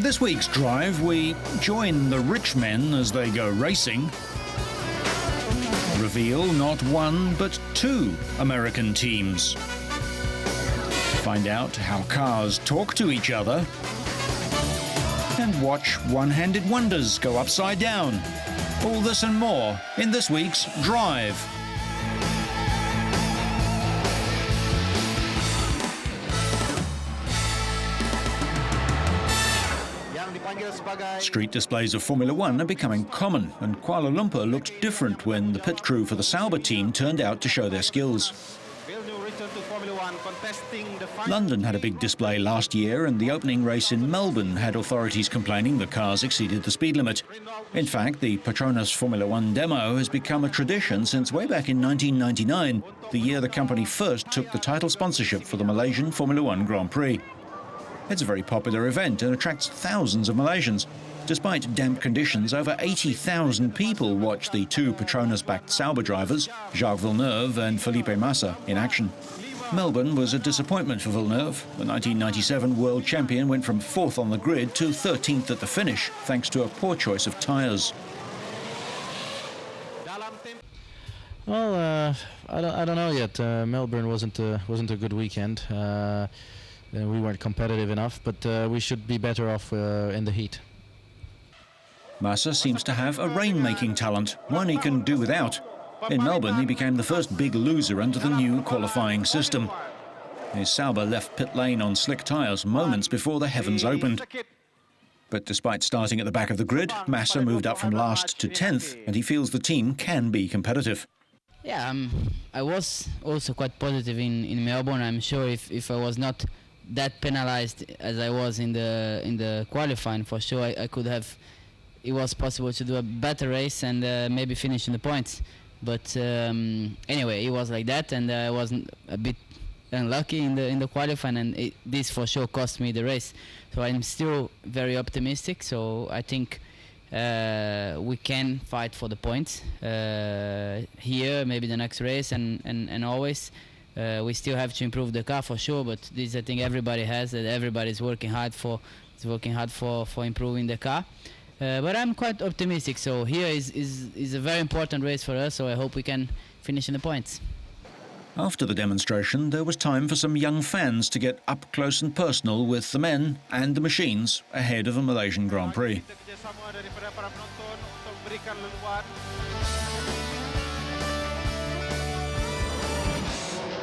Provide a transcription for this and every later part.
In this week's drive, we join the rich men as they go racing. Reveal not one, but two American teams. Find out how cars talk to each other. And watch one-handed wonders go upside down. All this and more in this week's Drive. Street displays of Formula One are becoming common, and Kuala Lumpur looked different when the pit crew for the Sauber team turned out to show their skills. London had a big display last year, and the opening race in Melbourne had authorities complaining the cars exceeded the speed limit. In fact, the Petronas Formula One demo has become a tradition since way back in 1999, the year the company first took the title sponsorship for the Malaysian Formula One Grand Prix. It's a very popular event and attracts thousands of Malaysians. Despite damp conditions, over 80,000 people watched the two Petronas-backed Sauber drivers, Jacques Villeneuve and Felipe Massa, in action. Melbourne was a disappointment for Villeneuve. The 1997 world champion went from 4th on the grid to 13th at the finish, thanks to a poor choice of tyres. Well, I don't know yet. Melbourne wasn't a good weekend. We weren't competitive enough, but we should be better off in the heat. Massa seems to have a rain-making talent, one he can do without. In Melbourne, he became the first big loser under the new qualifying system. His Sauber left pit lane on slick tyres moments before the heavens opened. But despite starting at the back of the grid, Massa moved up from last to 10th, and he feels the team can be competitive. Yeah, I was also quite positive in Melbourne. I'm sure if I was not that penalized as I was in the qualifying, for sure I could have. It was possible to do a better race and maybe finish in the points. But anyway, it was like that, and I wasn't a bit unlucky in the qualifying, and this for sure cost me the race. So I'm still very optimistic. So I think we can fight for the points here, maybe the next race, and always. We still have to improve the car for sure, but this I think everybody has, that everybody's working hard for improving the car. But I'm quite optimistic. So here is a very important race for us. So I hope we can finish in the points. After the demonstration, there was time for some young fans to get up close and personal with the men and the machines ahead of the Malaysian Grand Prix.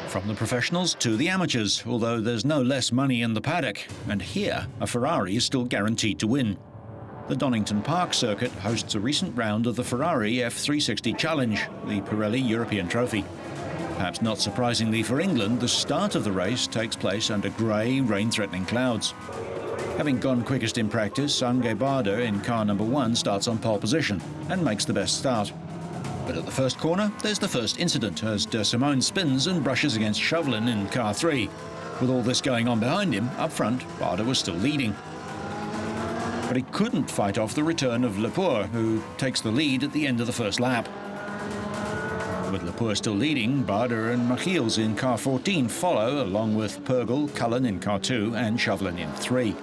From the professionals to the amateurs, although there's no less money in the paddock. And here, a Ferrari is still guaranteed to win. The Donington Park circuit hosts a recent round of the Ferrari F360 Challenge, the Pirelli European Trophy. Perhaps not surprisingly for England, the start of the race takes place under grey, rain-threatening clouds. Having gone quickest in practice, Sanjay Bada in car number 1 starts on pole position and makes the best start. But at the first corner, there's the first incident as De Simone spins and brushes against Chauvelin in car 3. With all this going on behind him, up front, Bada was still leading. But he couldn't fight off the return of Lepore, who takes the lead at the end of the first lap. With Lepore still leading, Bada and Michiels in car 14 follow, along with Purgel, Cullen in car 2 and Chauvelin in 3.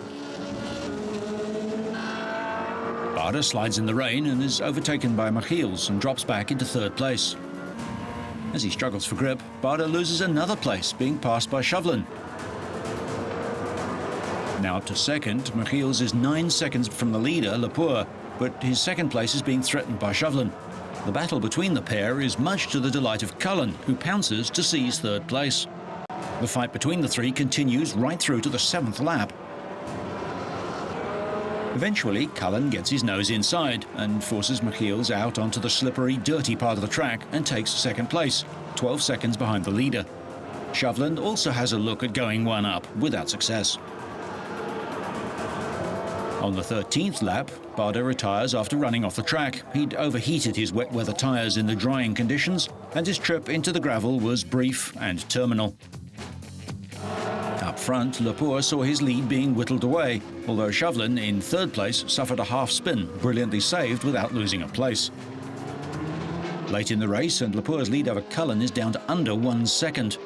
Bada slides in the rain and is overtaken by Michiels and drops back into 3rd place. As he struggles for grip, Bada loses another place, being passed by Chauvelin. Now up to 2nd, Michiels is 9 seconds from the leader, Lepore, but his 2nd place is being threatened by Chauvelin. The battle between the pair is much to the delight of Cullen, who pounces to seize 3rd place. The fight between the three continues right through to the 7th lap. Eventually, Cullen gets his nose inside and forces Michiels out onto the slippery, dirty part of the track and takes 2nd place, 12 seconds behind the leader. Chauvelin also has a look at going one up, without success. On the 13th lap, Bada retires after running off the track. He'd overheated his wet weather tyres in the drying conditions, and his trip into the gravel was brief and terminal. Up front, Lepore saw his lead being whittled away, although Chauvelin, in 3rd place, suffered a half spin, brilliantly saved without losing a place. Late in the race, and Lepore's lead over Cullen is down to under 1 second.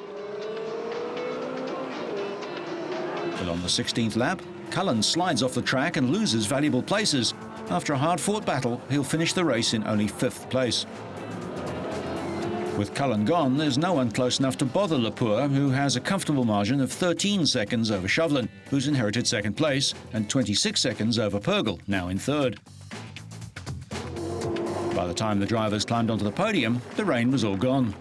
But on the 16th lap, Cullen slides off the track and loses valuable places. After a hard-fought battle, he'll finish the race in only 5th place. With Cullen gone, there's no one close enough to bother Lepore, who has a comfortable margin of 13 seconds over Chauvelin, who's inherited 2nd place, and 26 seconds over Purgel, now in 3rd. By the time the drivers climbed onto the podium, the rain was all gone.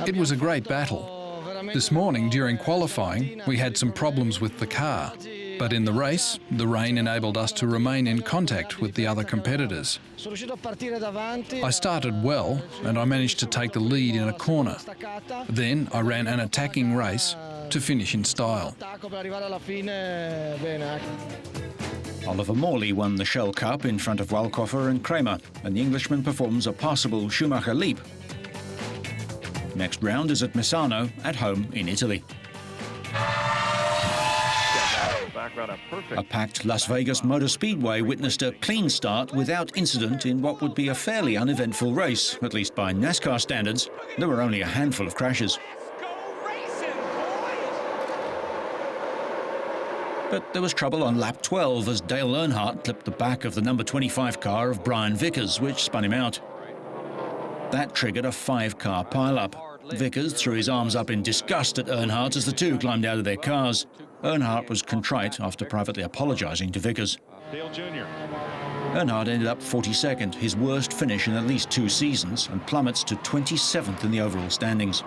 It was a great battle. This morning, during qualifying, we had some problems with the car. But in the race, the rain enabled us to remain in contact with the other competitors. I started well, and I managed to take the lead in a corner. Then I ran an attacking race to finish in style. Oliver Morley won the Shell Cup in front of Walkhofer and Kramer, and the Englishman performs a passable Schumacher leap. Next round is at Misano, at home in Italy. A packed Las Vegas Motor Speedway witnessed a clean start without incident in what would be a fairly uneventful race, at least by NASCAR standards. There were only a handful of crashes. But there was trouble on lap 12 as Dale Earnhardt clipped the back of the number 25 car of Brian Vickers, which spun him out. That triggered a 5-car pile-up. Vickers threw his arms up in disgust at Earnhardt as the two climbed out of their cars. Earnhardt was contrite after privately apologising to Vickers. Earnhardt ended up 42nd, his worst finish in at least 2 seasons, and plummets to 27th in the overall standings.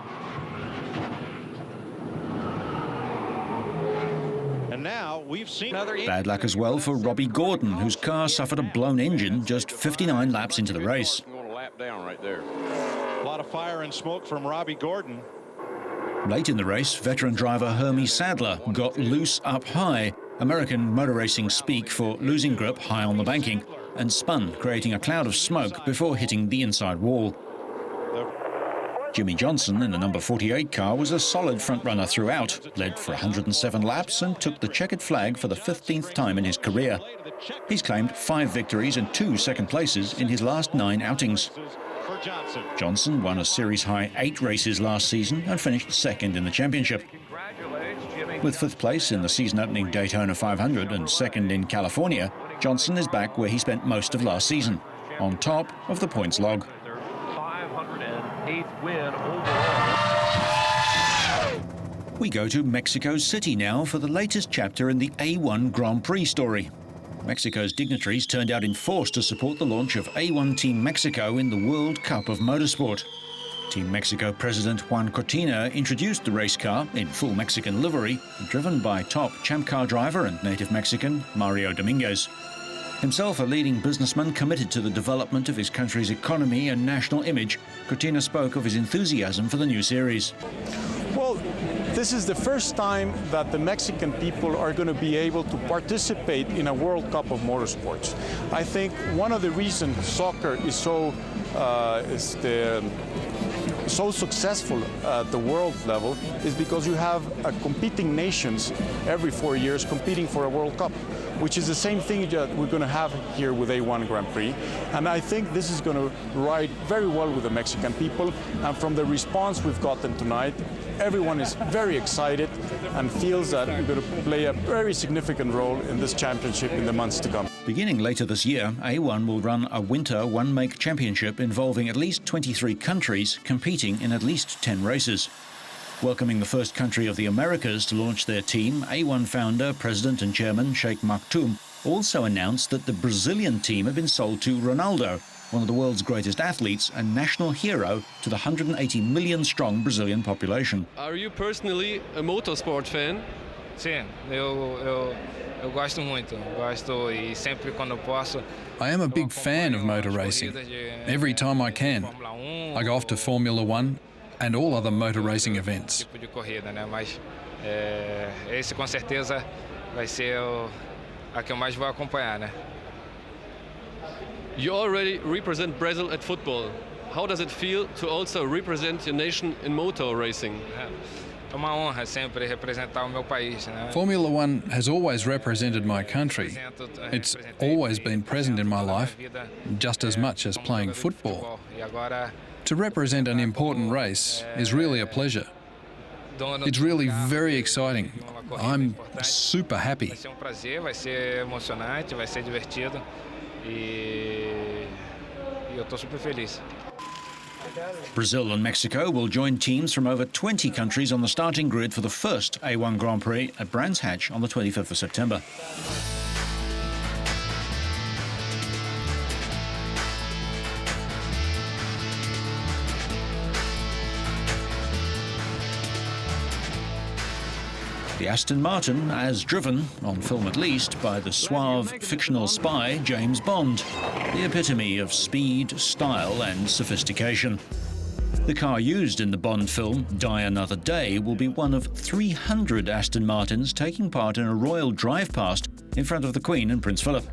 And now we've seen Bad luck as well for Robbie Gordon, whose car suffered a blown engine just 59 laps into the race. A lot of fire and smoke from Robbie Gordon. Late in the race, veteran driver Hermie Sadler got loose up high, American motor racing speak for losing grip high on the banking, and spun, creating a cloud of smoke before hitting the inside wall. Jimmy Johnson in the number 48 car was a solid front runner throughout, led for 107 laps and took the checkered flag for the 15th time in his career. He's claimed 5 victories and 2 second places in his last 9 outings. Johnson won a series-high 8 races last season and finished 2nd in the championship. With 5th place in the season-opening Daytona 500 and 2nd in California, Johnson is back where he spent most of last season, on top of the points log. 508th win overall. We go to Mexico City now for the latest chapter in the A1 Grand Prix story. Mexico's dignitaries turned out in force to support the launch of A1 Team Mexico in the World Cup of Motorsport. Team Mexico President Juan Cortina introduced the race car in full Mexican livery, driven by top champ car driver and native Mexican Mario Dominguez. Himself a leading businessman committed to the development of his country's economy and national image, Cortina spoke of his enthusiasm for the new series. Well, this is the first time that the Mexican people are going to be able to participate in a World Cup of Motorsports. I think one of the reasons soccer is so successful at the world level is because you have competing nations every 4 years competing for a World Cup, which is the same thing that we're going to have here with A1 Grand Prix. And I think this is going to ride very well with the Mexican people. And from the response we've gotten tonight, everyone is very excited and feels that we're going to play a very significant role in this championship in the months to come. Beginning later this year, A1 will run a winter one-make championship involving at least 23 countries competing in at least 10 races. Welcoming the first country of the Americas to launch their team, A1 founder, president and chairman Sheikh Maktoum also announced that the Brazilian team had been sold to Ronaldo, one of the world's greatest athletes and national hero to the 180 million strong Brazilian population. Are you personally a motorsport fan? Sim, eu gosto muito. Gosto e sempre quando posso. I am a big fan of motor racing. Every time I can. I go off to Formula 1 and all other motor racing events. Tipo de corrida, né? Mas esse com certeza vai ser a que eu mais vou acompanhar, né? You already represent Brazil at football. How does it feel to also represent your nation in motor racing? É uma honra sempre representar o meu país, né? Formula One has always represented my country. It's always been present in my life, just as much as playing football. E agora To represent an important race is really a pleasure. It's really very exciting. I'm super happy. vai ser prazer, vai ser emocionante, vai ser divertido e eu estou super feliz. Brazil and Mexico will join teams from over 20 countries on the starting grid for the first A1 Grand Prix at Brands Hatch on the 25th of September. The Aston Martin, as driven, on film at least, by the suave fictional spy James Bond, the epitome of speed, style and sophistication. The car used in the Bond film, Die Another Day, will be one of 300 Aston Martins taking part in a royal drive-past in front of the Queen and Prince Philip.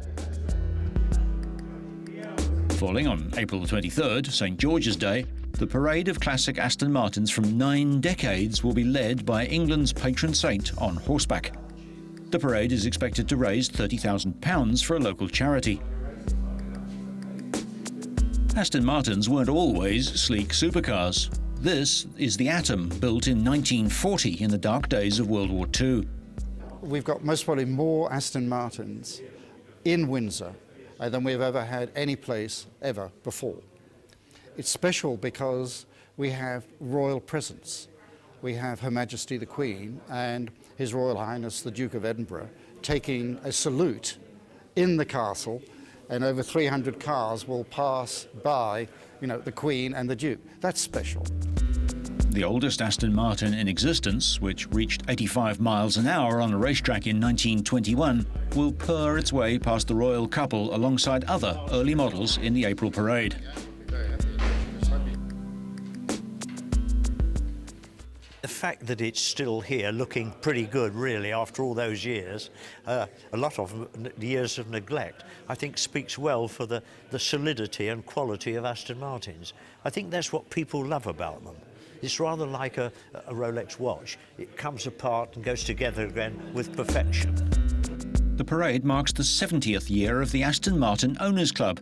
Falling on April the 23rd, St George's Day, the parade of classic Aston Martins from 9 decades will be led by England's patron saint on horseback. The parade is expected to raise £30,000 for a local charity. Aston Martins weren't always sleek supercars. This is the Atom, built in 1940 in the dark days of World War II. We've got most probably more Aston Martins in Windsor than we've ever had any place ever before. It's special because we have royal presence. We have Her Majesty the Queen and His Royal Highness the Duke of Edinburgh taking a salute in the castle, and over 300 cars will pass by, the Queen and the Duke. That's special. The oldest Aston Martin in existence, which reached 85 miles an hour on a racetrack in 1921, will purr its way past the royal couple alongside other early models in the April parade. The fact that it's still here looking pretty good, really, after all those years, a lot of years of neglect, I think speaks well for the solidity and quality of Aston Martins. I think that's what people love about them. It's rather like a Rolex watch. It comes apart and goes together again with perfection. The parade marks the 70th year of the Aston Martin Owners Club,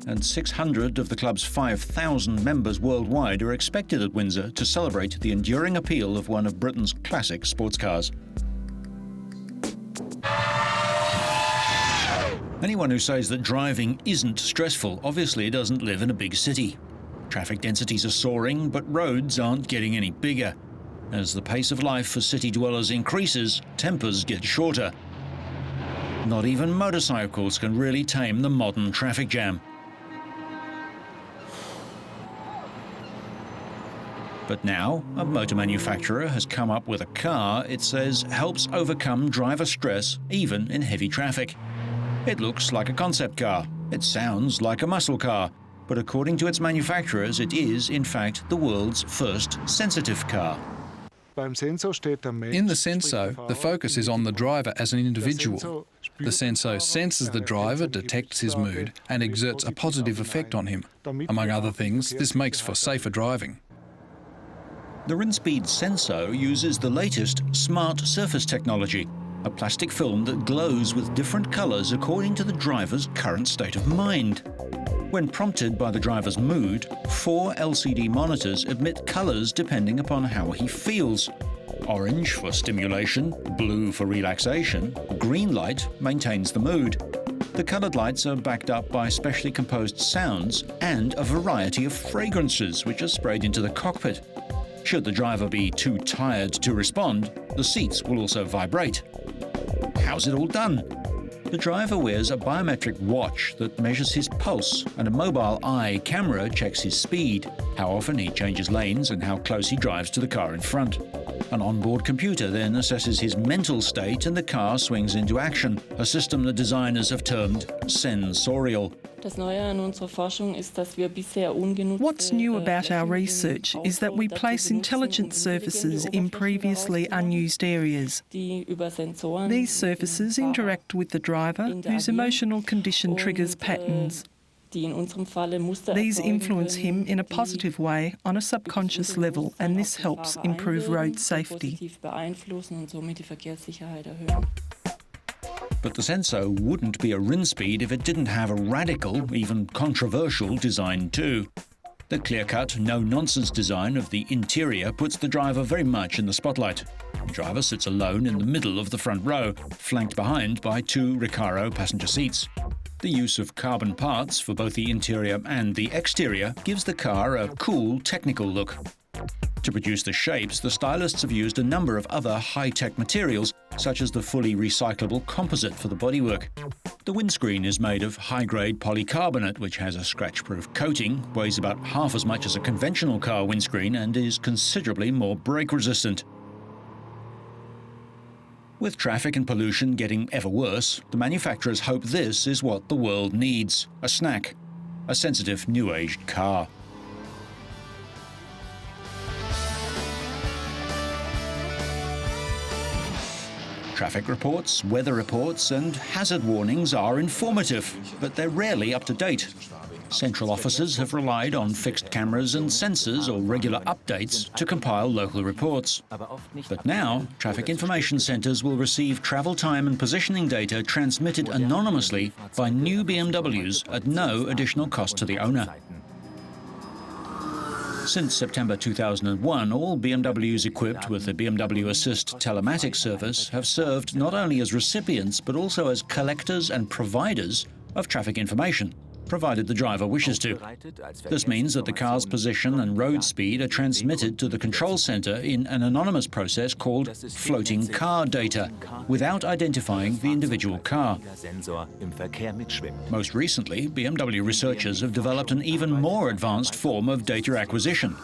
and 600 of the club's 5,000 members worldwide are expected at Windsor to celebrate the enduring appeal of one of Britain's classic sports cars. Anyone who says that driving isn't stressful obviously doesn't live in a big city. Traffic densities are soaring, but roads aren't getting any bigger. As the pace of life for city dwellers increases, tempers get shorter. Not even motorcycles can really tame the modern traffic jam. But now, a motor manufacturer has come up with a car it says helps overcome driver stress even in heavy traffic. It looks like a concept car. It sounds like a muscle car. But according to its manufacturers, it is, in fact, the world's first sensitive car. In the Senso, the focus is on the driver as an individual. The Senso senses the driver, detects his mood, and exerts a positive effect on him. Among other things, this makes for safer driving. The Rinspeed Senso uses the latest smart surface technology, a plastic film that glows with different colours according to the driver's current state of mind. When prompted by the driver's mood, 4 LCD monitors emit colours depending upon how he feels. Orange for stimulation, blue for relaxation, green light maintains the mood. The coloured lights are backed up by specially composed sounds and a variety of fragrances which are sprayed into the cockpit. Should the driver be too tired to respond, the seats will also vibrate. How's it all done? The driver wears a biometric watch that measures his pulse, and a mobile eye camera checks his speed, how often he changes lanes and how close he drives to the car in front. An onboard computer then assesses his mental state and the car swings into action, a system the designers have termed sensorial. What's new about our research is that we place intelligence surfaces in previously unused areas. These surfaces interact with the driver, whose emotional condition triggers patterns. These influence him in a positive way on a subconscious level, and this helps improve road safety. But the sensor wouldn't be a Rinspeed if it didn't have a radical, even controversial design too. The clear-cut, no-nonsense design of the interior puts the driver very much in the spotlight. The driver sits alone in the middle of the front row, flanked behind by two Recaro passenger seats. The use of carbon parts for both the interior and the exterior gives the car a cool, technical look. To produce the shapes, the stylists have used a number of other high-tech materials, such as the fully recyclable composite for the bodywork. The windscreen is made of high-grade polycarbonate, which has a scratch-proof coating, weighs about half as much as a conventional car windscreen, and is considerably more brake-resistant. With traffic and pollution getting ever worse, the manufacturers hope this is what the world needs: a snack, a sensitive, new-aged car. Traffic reports, weather reports and hazard warnings are informative, but they're rarely up to date. Central offices have relied on fixed cameras and sensors or regular updates to compile local reports. But now, traffic information centres will receive travel time and positioning data transmitted anonymously by new BMWs at no additional cost to the owner. Since September 2001, all BMWs equipped with the BMW Assist telematics service have served not only as recipients but also as collectors and providers of traffic information, provided the driver wishes to. This means that the car's position and road speed are transmitted to the control center in an anonymous process called floating car data, without identifying the individual car. Most recently, BMW researchers have developed an even more advanced form of data acquisition: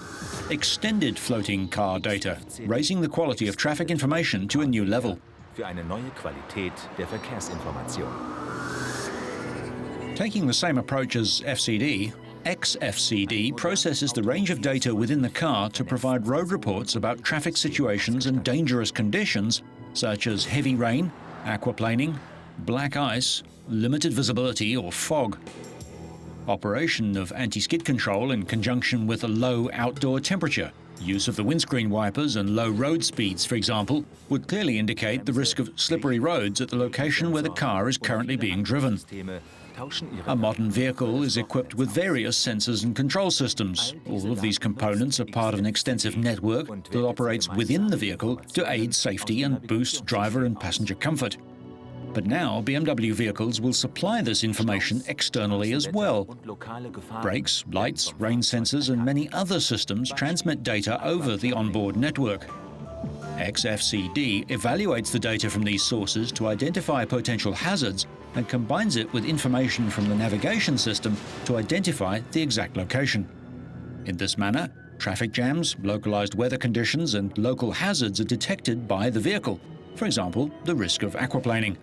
extended floating car data, raising the quality of traffic information to a new level. Taking the same approach as FCD, XFCD processes the range of data within the car to provide road reports about traffic situations and dangerous conditions such as heavy rain, aquaplaning, black ice, limited visibility or fog. Operation of anti-skid control in conjunction with a low outdoor temperature, use of the windscreen wipers and low road speeds, for example, would clearly indicate the risk of slippery roads at the location where the car is currently being driven. A modern vehicle is equipped with various sensors and control systems. All of these components are part of an extensive network that operates within the vehicle to aid safety and boost driver and passenger comfort. But now BMW vehicles will supply this information externally as well. Brakes, lights, rain sensors and many other systems transmit data over the onboard network. XFCD evaluates the data from these sources to identify potential hazards and combines it with information from the navigation system to identify the exact location. In this manner, traffic jams, localized weather conditions and local hazards are detected by the vehicle, for example, the risk of aquaplaning.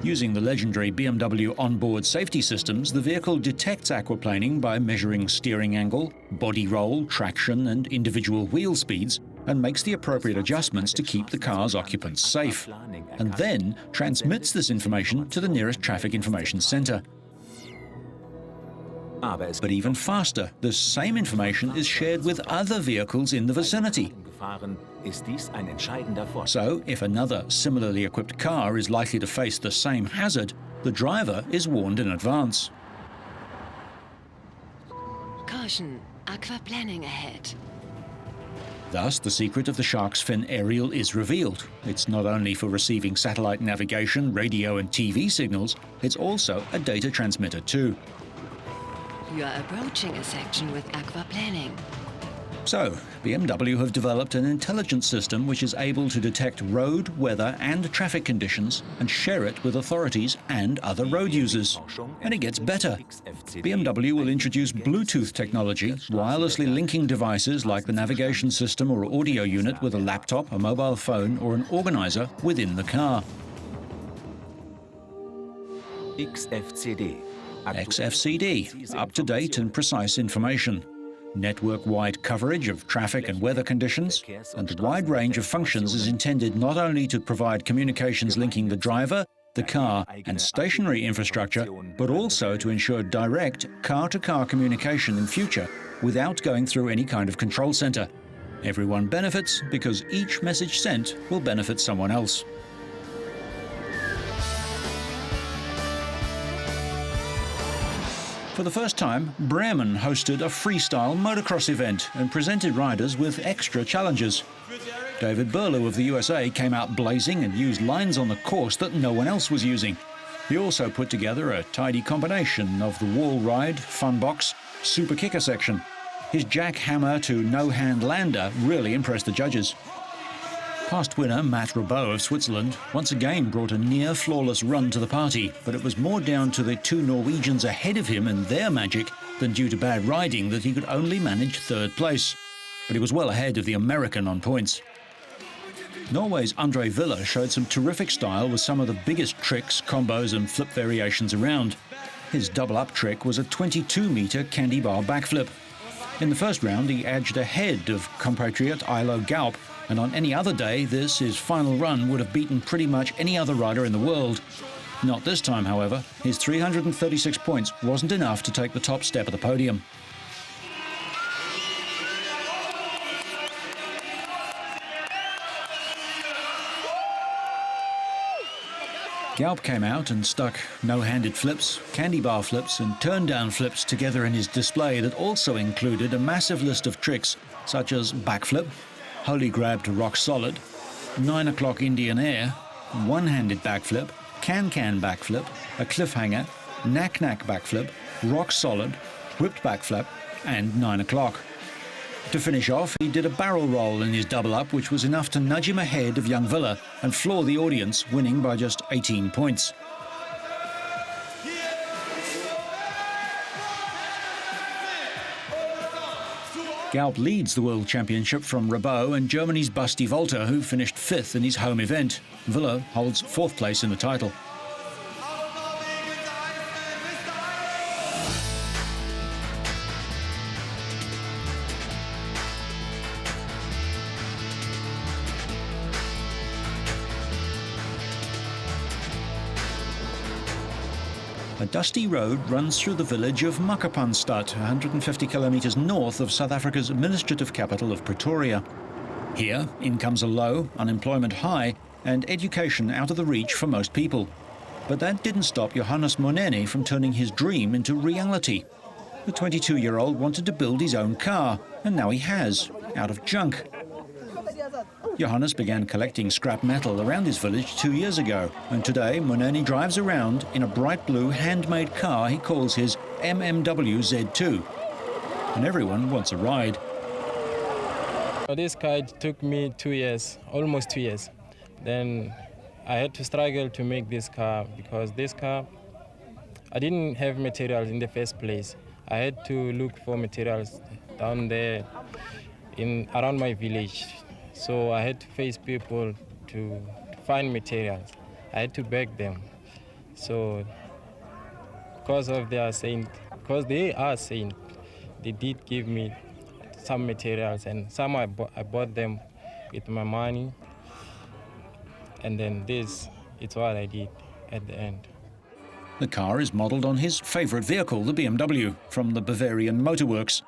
Using the legendary BMW onboard safety systems, the vehicle detects aquaplaning by measuring steering angle, body roll, traction and individual wheel speeds, and makes the appropriate adjustments to keep the car's occupants safe, and then transmits this information to the nearest traffic information center. But even faster, the same information is shared with other vehicles in the vicinity. So, if another similarly equipped car is likely to face the same hazard, the driver is warned in advance. Caution, aquaplaning ahead. Thus, the secret of the shark's fin aerial is revealed. It's not only for receiving satellite navigation, radio and TV signals, it's also a data transmitter too. You are approaching a section with aquaplaning. So, BMW have developed an intelligent system which is able to detect road, weather and traffic conditions and share it with authorities and other road users. And it gets better. BMW will introduce Bluetooth technology, wirelessly linking devices like the navigation system or audio unit with a laptop, a mobile phone or an organizer within the car. XFCD, up-to-date and precise information. Network-wide coverage of traffic and weather conditions, and a wide range of functions is intended not only to provide communications linking the driver, the car and stationary infrastructure, but also to ensure direct car-to-car communication in future without going through any kind of control centre. Everyone benefits because each message sent will benefit someone else. For the first time, Bremen hosted a freestyle motocross event and presented riders with extra challenges. David Burlew of the USA came out blazing and used lines on the course that no one else was using. He also put together a tidy combination of the wall ride, fun box, super kicker section. His jackhammer to no-hand lander really impressed the judges. Past winner Matt Rabot of Switzerland once again brought a near-flawless run to the party, but it was more down to the two Norwegians ahead of him and their magic than due to bad riding that he could only manage third place. But he was well ahead of the American on points. Norway's Andre Villa showed some terrific style with some of the biggest tricks, combos and flip variations around. His double-up trick was a 22-metre candy bar backflip. In the first round, he edged ahead of compatriot Ilo Gaup, and on any other day, his final run, would have beaten pretty much any other rider in the world. Not this time, however. His 336 points wasn't enough to take the top step of the podium. Gaup came out and stuck no-handed flips, candy bar flips and turn-down flips together in his display that also included a massive list of tricks such as backflip, holy grab to rock solid, 9 o'clock Indian air, one-handed backflip, can-can backflip, a cliffhanger, knack-knack backflip, rock solid, whipped backflip and 9 o'clock. To finish off, he did a barrel roll in his double-up, which was enough to nudge him ahead of young Villa and floor the audience, winning by just 18 points. Gaup leads the World Championship from Rabot and Germany's Basti Volter, who finished 5th in his home event. Villa holds 4th place in the title. A dusty road runs through the village of Makapanstad, 150 kilometres north of South Africa's administrative capital of Pretoria. Here, incomes are low, unemployment high, and education out of the reach for most people. But that didn't stop Johannes Monene from turning his dream into reality. The 22-year-old wanted to build his own car, and now he has, out of junk. Johannes began collecting scrap metal around his village 2 years ago, and today Monene drives around in a bright blue handmade car he calls his MMW Z2. And everyone wants a ride. This car took me 2 years, almost 2 years. Then I had to struggle to make this car because this car, I didn't have materials in the first place. I had to look for materials down there around my village. So I had to face people to find materials. I had to beg them. So because they are saying, they did give me some materials, and some I bought them with my money. And then it's what I did at the end. The car is modelled on his favourite vehicle, the BMW, from the Bavarian Motorworks.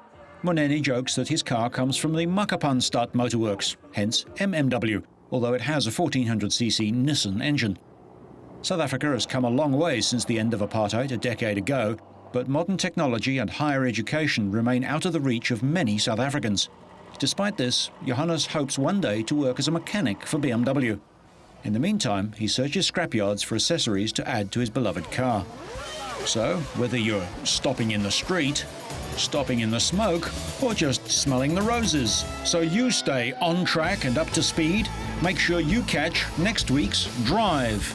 Monene jokes that his car comes from the Makapanstad Motorworks, hence MMW, although it has a 1400cc Nissan engine. South Africa has come a long way since the end of apartheid a decade ago, but modern technology and higher education remain out of the reach of many South Africans. Despite this, Johannes hopes one day to work as a mechanic for BMW. In the meantime, he searches scrapyards for accessories to add to his beloved car. So, whether you're stopping in the street, stopping in the smoke, or just smelling the roses, so you stay on track and up to speed, make sure you catch next week's Drive.